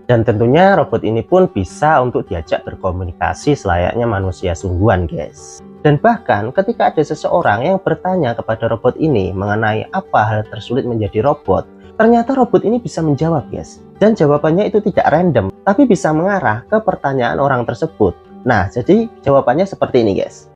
Dan tentunya robot ini pun bisa untuk diajak berkomunikasi selayaknya manusia sungguhan, guys. Dan bahkan ketika ada seseorang yang bertanya kepada robot ini mengenai apa hal tersulit menjadi robot, ternyata robot ini bisa menjawab, guys. Dan jawabannya itu tidak random, tapi bisa mengarah ke pertanyaan orang tersebut. Nah, jadi jawabannya seperti ini, guys.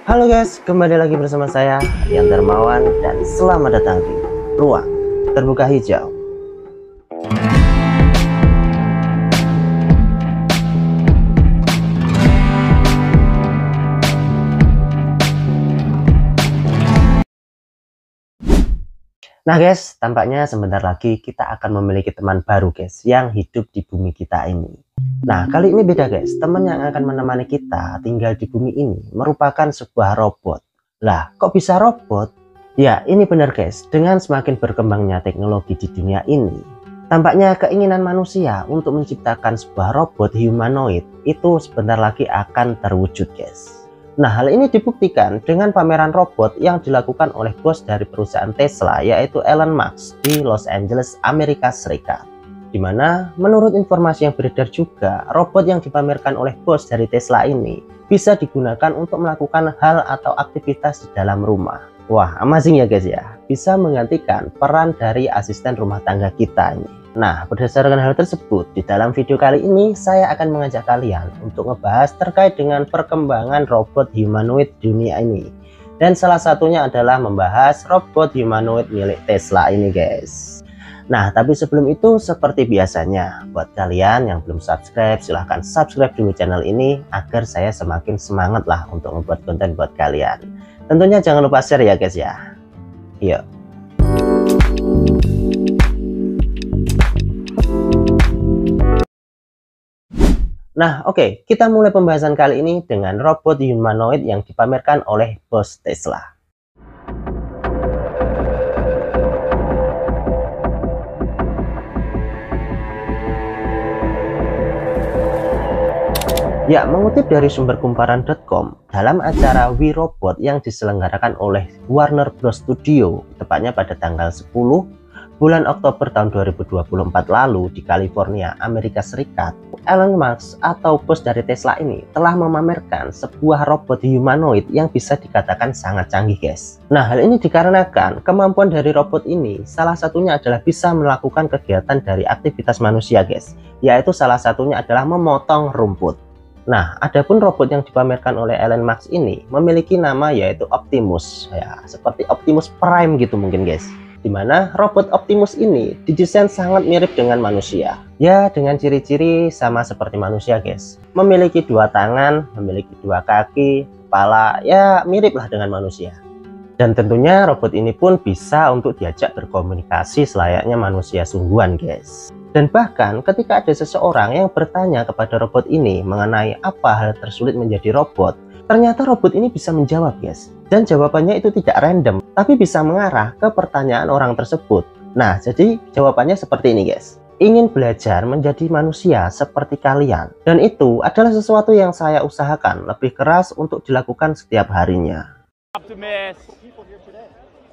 Halo guys, kembali lagi bersama saya, Rian Darmawan, dan selamat datang di Ruang Terbuka Hijau. Nah guys, tampaknya sebentar lagi kita akan memiliki teman baru guys, yang hidup di bumi kita ini. Nah, kali ini beda guys, teman yang akan menemani kita tinggal di bumi ini merupakan sebuah robot. Lah, kok bisa robot? Ya, ini benar guys, dengan semakin berkembangnya teknologi di dunia ini, tampaknya keinginan manusia untuk menciptakan sebuah robot humanoid itu sebentar lagi akan terwujud guys. Nah, hal ini dibuktikan dengan pameran robot yang dilakukan oleh bos dari perusahaan Tesla, yaitu Elon Musk di Los Angeles, Amerika Serikat. Dimana menurut informasi yang beredar juga, robot yang dipamerkan oleh bos dari Tesla ini bisa digunakan untuk melakukan hal atau aktivitas di dalam rumah. Wah, amazing ya guys ya, bisa menggantikan peran dari asisten rumah tangga kita ini. Nah, berdasarkan hal tersebut, di dalam video kali ini saya akan mengajak kalian untuk ngebahas terkait dengan perkembangan robot humanoid dunia ini. Dan salah satunya adalah membahas robot humanoid milik Tesla ini guys. Nah, tapi sebelum itu seperti biasanya, buat kalian yang belum subscribe, silahkan subscribe dulu channel ini agar saya semakin semangat lah untuk membuat konten buat kalian. Tentunya jangan lupa share ya guys ya. Yuk. Nah, oke, kita mulai pembahasan kali ini dengan robot humanoid yang dipamerkan oleh bos Tesla. Ya, mengutip dari sumber kumparan.com, dalam acara We Robot yang diselenggarakan oleh Warner Bros Studio, tepatnya pada tanggal 10 bulan Oktober tahun 2024 lalu di California, Amerika Serikat, Elon Musk atau bos dari Tesla ini telah memamerkan sebuah robot humanoid yang bisa dikatakan sangat canggih guys. Nah, hal ini dikarenakan kemampuan dari robot ini salah satunya adalah bisa melakukan kegiatan dari aktivitas manusia guys, yaitu salah satunya adalah memotong rumput. Nah, adapun robot yang dipamerkan oleh Elon Musk ini memiliki nama yaitu Optimus, ya seperti Optimus Prime gitu mungkin guys. Dimana robot Optimus ini didesain sangat mirip dengan manusia. Ya, dengan ciri-ciri sama seperti manusia guys. Memiliki dua tangan, memiliki dua kaki, kepala, ya mirip lah dengan manusia. Dan tentunya robot ini pun bisa untuk diajak berkomunikasi selayaknya manusia sungguhan guys. Dan bahkan ketika ada seseorang yang bertanya kepada robot ini mengenai apa hal tersulit menjadi robot, ternyata robot ini bisa menjawab guys. Dan jawabannya itu tidak random, tapi bisa mengarah ke pertanyaan orang tersebut. Nah, jadi jawabannya seperti ini guys. Ingin belajar menjadi manusia seperti kalian. Dan itu adalah sesuatu yang saya usahakan lebih keras untuk dilakukan setiap harinya. Optimus.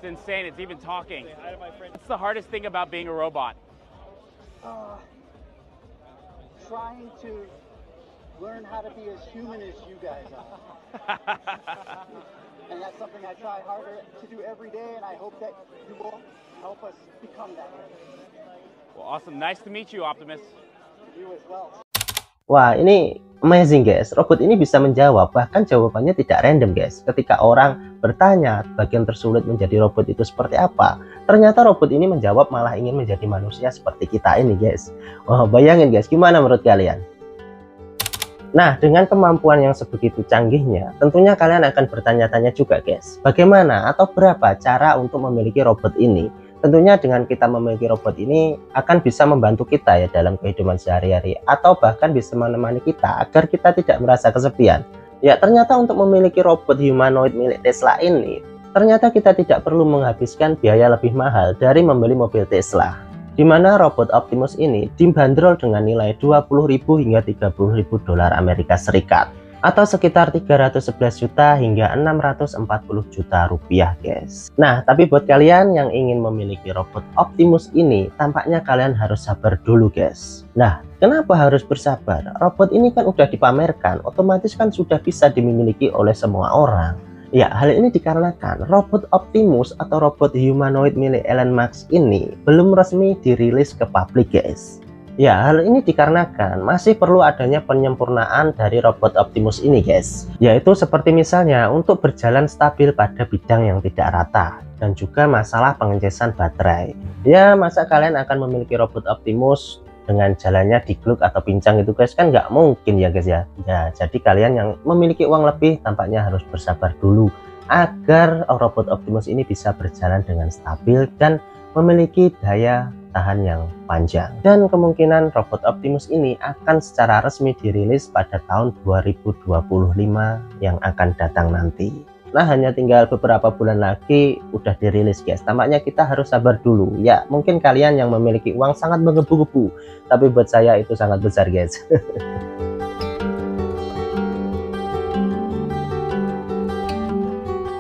It's insane, it's even talking. What's the hardest thing about being a robot? Trying to learn how to be as human as you guys are. And that's something I try harder to do every day, and I hope that you will help us become that way. Well, awesome. Nice to meet you, Optimus. You as well. Wah, ini amazing guys, robot ini bisa menjawab, bahkan jawabannya tidak random guys. Ketika orang bertanya bagian tersulit menjadi robot itu seperti apa, ternyata robot ini menjawab malah ingin menjadi manusia seperti kita ini guys. Wah, bayangin guys, gimana menurut kalian? Nah, dengan kemampuan yang sebegitu canggihnya, tentunya kalian akan bertanya-tanya juga guys, bagaimana atau berapa cara untuk memiliki robot ini? Tentunya dengan kita memiliki robot ini akan bisa membantu kita ya dalam kehidupan sehari-hari, atau bahkan bisa menemani kita agar kita tidak merasa kesepian. Ya, ternyata untuk memiliki robot humanoid milik Tesla ini, ternyata kita tidak perlu menghabiskan biaya lebih mahal dari membeli mobil Tesla. Di mana robot Optimus ini dibanderol dengan nilai 20.000 hingga 30.000 dolar Amerika Serikat. atau sekitar 311 juta hingga 640 juta rupiah guys. Nah, tapi buat kalian yang ingin memiliki robot Optimus ini, tampaknya kalian harus sabar dulu guys. Nah, kenapa harus bersabar? Robot ini kan udah dipamerkan, otomatis kan sudah bisa dimiliki oleh semua orang. Ya, hal ini dikarenakan robot Optimus atau robot humanoid milik Elon Musk ini belum resmi dirilis ke publik guys. Ya, hal ini dikarenakan masih perlu adanya penyempurnaan dari robot Optimus ini guys, yaitu seperti misalnya untuk berjalan stabil pada bidang yang tidak rata, dan juga masalah pengecasan baterai. Ya, masa kalian akan memiliki robot Optimus dengan jalannya digluk atau pincang itu guys, kan nggak mungkin ya guys ya. Ya, jadi kalian yang memiliki uang lebih tampaknya harus bersabar dulu agar robot Optimus ini bisa berjalan dengan stabil dan memiliki daya tahan yang panjang. Dan kemungkinan robot Optimus ini akan secara resmi dirilis pada tahun 2025 yang akan datang nanti. Nah, hanya tinggal beberapa bulan lagi udah dirilis guys. Tampaknya kita harus sabar dulu. Ya, mungkin kalian yang memiliki uang sangat menggebu-gebu, tapi buat saya itu sangat besar guys.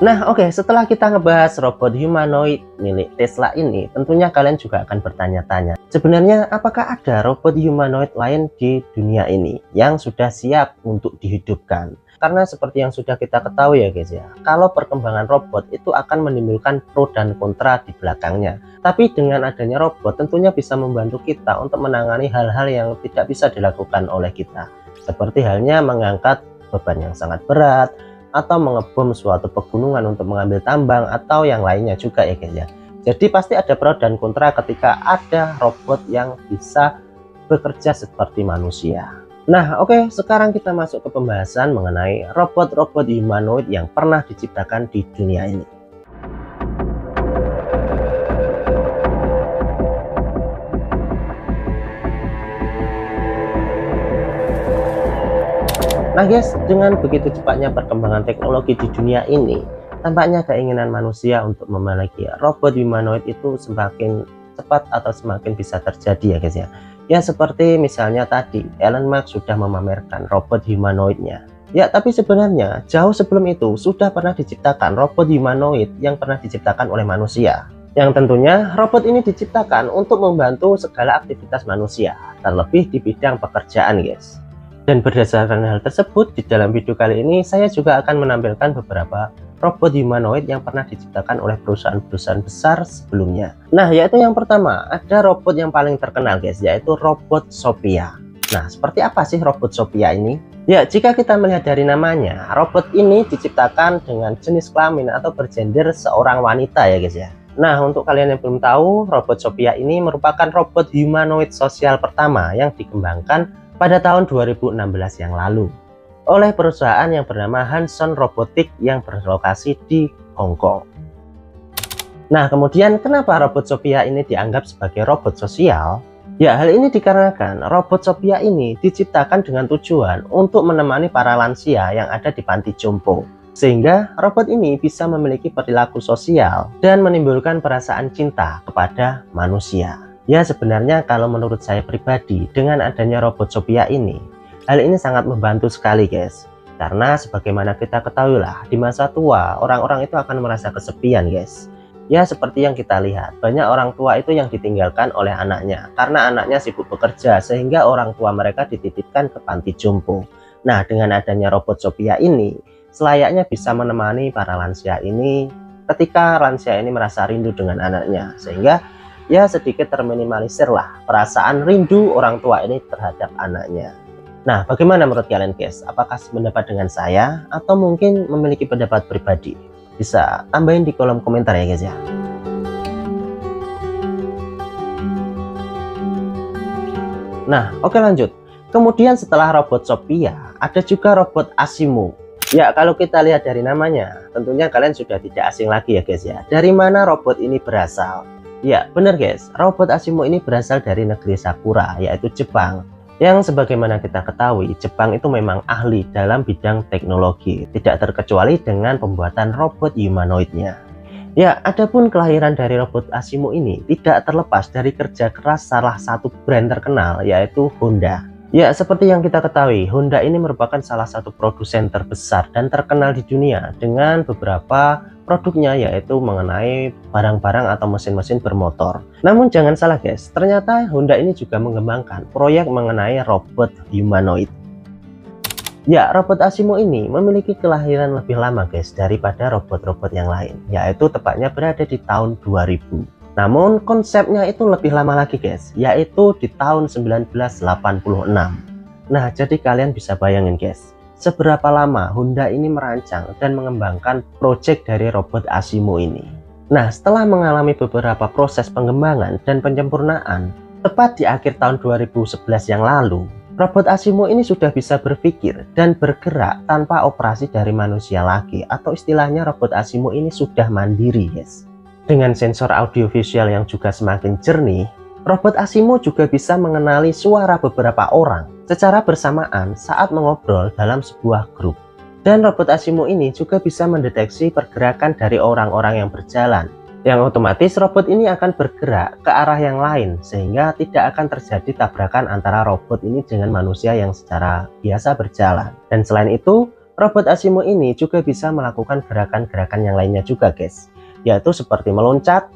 Nah, oke, setelah kita ngebahas robot humanoid milik Tesla ini, tentunya kalian juga akan bertanya-tanya, sebenarnya apakah ada robot humanoid lain di dunia ini yang sudah siap untuk dihidupkan? Karena seperti yang sudah kita ketahui ya guys ya, kalau perkembangan robot itu akan menimbulkan pro dan kontra di belakangnya. Tapi dengan adanya robot tentunya bisa membantu kita untuk menangani hal-hal yang tidak bisa dilakukan oleh kita. Seperti halnya mengangkat beban yang sangat berat, atau mengebom suatu pegunungan untuk mengambil tambang, atau yang lainnya juga ya guys ya. Jadi pasti ada pro dan kontra ketika ada robot yang bisa bekerja seperti manusia. Nah, oke, sekarang kita masuk ke pembahasan mengenai robot-robot humanoid yang pernah diciptakan di dunia ini. Nah guys, dengan begitu cepatnya perkembangan teknologi di dunia ini, tampaknya keinginan manusia untuk memiliki robot humanoid itu semakin cepat atau semakin bisa terjadi ya guys ya. Ya seperti misalnya tadi Elon Musk sudah memamerkan robot humanoidnya. Ya, tapi sebenarnya jauh sebelum itu sudah pernah diciptakan robot humanoid yang pernah diciptakan oleh manusia. Yang tentunya robot ini diciptakan untuk membantu segala aktivitas manusia, terlebih di bidang pekerjaan guys. Dan berdasarkan hal tersebut, di dalam video kali ini saya juga akan menampilkan beberapa robot humanoid yang pernah diciptakan oleh perusahaan-perusahaan besar sebelumnya. Nah, yaitu yang pertama, ada robot yang paling terkenal guys, yaitu robot Sophia. Nah, seperti apa sih robot Sophia ini? Ya, jika kita melihat dari namanya, robot ini diciptakan dengan jenis kelamin atau bergender seorang wanita ya guys ya. Nah, untuk kalian yang belum tahu, robot Sophia ini merupakan robot humanoid sosial pertama yang dikembangkan pada tahun 2016 yang lalu oleh perusahaan yang bernama Hanson Robotics yang berlokasi di Hong Kong. Nah, kemudian kenapa robot Sophia ini dianggap sebagai robot sosial? Ya, hal ini dikarenakan robot Sophia ini diciptakan dengan tujuan untuk menemani para lansia yang ada di panti jompo. Sehingga robot ini bisa memiliki perilaku sosial dan menimbulkan perasaan cinta kepada manusia. Ya, sebenarnya kalau menurut saya pribadi, dengan adanya robot Sophia ini, hal ini sangat membantu sekali guys. Karena sebagaimana kita ketahui lah, di masa tua orang-orang itu akan merasa kesepian guys. Ya, seperti yang kita lihat, banyak orang tua itu yang ditinggalkan oleh anaknya karena anaknya sibuk bekerja, sehingga orang tua mereka dititipkan ke panti jompo. Nah, dengan adanya robot Sophia ini, selayaknya bisa menemani para lansia ini ketika lansia ini merasa rindu dengan anaknya, sehingga ya sedikit terminimalisir lah perasaan rindu orang tua ini terhadap anaknya. Nah, bagaimana menurut kalian guys? Apakah sependapat dengan saya atau mungkin memiliki pendapat pribadi? Bisa tambahin di kolom komentar ya guys ya. Nah, oke lanjut. Kemudian setelah robot Sophia, ada juga robot Asimo. Ya, kalau kita lihat dari namanya, tentunya kalian sudah tidak asing lagi ya guys ya. Dari mana robot ini berasal? Ya, benar guys, robot Asimo ini berasal dari negeri Sakura, yaitu Jepang. Yang sebagaimana kita ketahui, Jepang itu memang ahli dalam bidang teknologi, tidak terkecuali dengan pembuatan robot humanoidnya. Ya, adapun kelahiran dari robot Asimo ini tidak terlepas dari kerja keras salah satu brand terkenal, yaitu Honda. Ya, seperti yang kita ketahui, Honda ini merupakan salah satu produsen terbesar dan terkenal di dunia dengan beberapa produknya, yaitu mengenai barang-barang atau mesin-mesin bermotor. Namun jangan salah guys, ternyata Honda ini juga mengembangkan proyek mengenai robot humanoid. Ya, robot Asimo ini memiliki kelahiran lebih lama guys daripada robot-robot yang lain, yaitu tepatnya berada di tahun 2000. Namun konsepnya itu lebih lama lagi guys, yaitu di tahun 1986. Nah, jadi kalian bisa bayangin guys, seberapa lama Honda ini merancang dan mengembangkan proyek dari robot Asimo ini. Nah, setelah mengalami beberapa proses pengembangan dan penyempurnaan, tepat di akhir tahun 2011 yang lalu, robot Asimo ini sudah bisa berpikir dan bergerak tanpa operasi dari manusia lagi, atau istilahnya robot Asimo ini sudah mandiri guys. Dengan sensor audiovisual yang juga semakin jernih, robot Asimo juga bisa mengenali suara beberapa orang secara bersamaan saat mengobrol dalam sebuah grup. Dan robot Asimo ini juga bisa mendeteksi pergerakan dari orang-orang yang berjalan, yang otomatis robot ini akan bergerak ke arah yang lain, sehingga tidak akan terjadi tabrakan antara robot ini dengan manusia yang secara biasa berjalan. Dan selain itu, robot Asimo ini juga bisa melakukan gerakan-gerakan yang lainnya juga guys, yaitu seperti meloncat,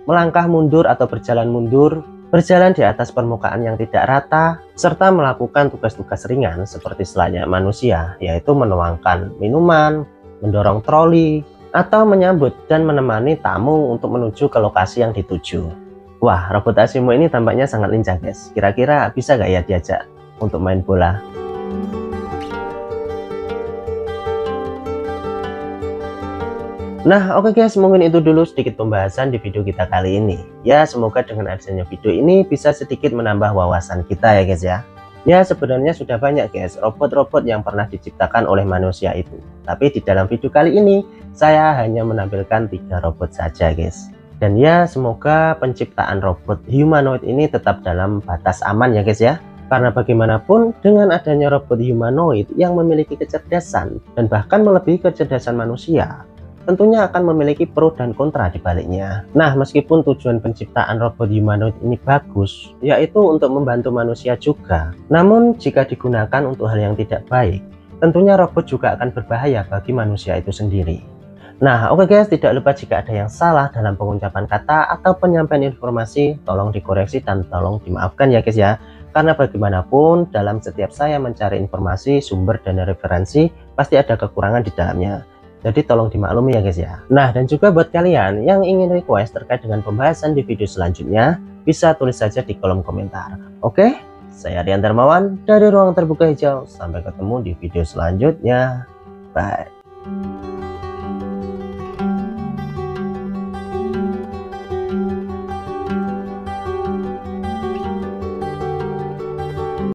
melangkah mundur atau berjalan mundur, berjalan di atas permukaan yang tidak rata, serta melakukan tugas-tugas ringan seperti selayaknya manusia, yaitu menuangkan minuman, mendorong troli, atau menyambut dan menemani tamu untuk menuju ke lokasi yang dituju. Wah, robot Asimo ini tampaknya sangat lincah guys. Kira-kira bisa gak ya diajak untuk main bola? Nah, oke guys, mungkin itu dulu sedikit pembahasan di video kita kali ini. Ya, semoga dengan adanya video ini bisa sedikit menambah wawasan kita ya guys ya. Ya, sebenarnya sudah banyak guys robot-robot yang pernah diciptakan oleh manusia itu. Tapi di dalam video kali ini, saya hanya menampilkan 3 robot saja guys. Dan ya, semoga penciptaan robot humanoid ini tetap dalam batas aman ya guys ya. Karena bagaimanapun, dengan adanya robot humanoid yang memiliki kecerdasan dan bahkan melebihi kecerdasan manusia, tentunya akan memiliki pro dan kontra di baliknya. Nah, meskipun tujuan penciptaan robot humanoid ini bagus, yaitu untuk membantu manusia juga, namun jika digunakan untuk hal yang tidak baik, tentunya robot juga akan berbahaya bagi manusia itu sendiri. Nah, oke guys, tidak lupa jika ada yang salah dalam pengucapan kata atau penyampaian informasi, tolong dikoreksi dan tolong dimaafkan ya guys ya. Karena bagaimanapun, dalam setiap saya mencari informasi, sumber dan referensi, pasti ada kekurangan di dalamnya. Jadi tolong dimaklumi ya guys ya. Nah, dan juga buat kalian yang ingin request terkait dengan pembahasan di video selanjutnya, bisa tulis saja di kolom komentar. Oke, saya Rian Darmawan dari Ruang Terbuka Hijau. Sampai ketemu di video selanjutnya. Bye.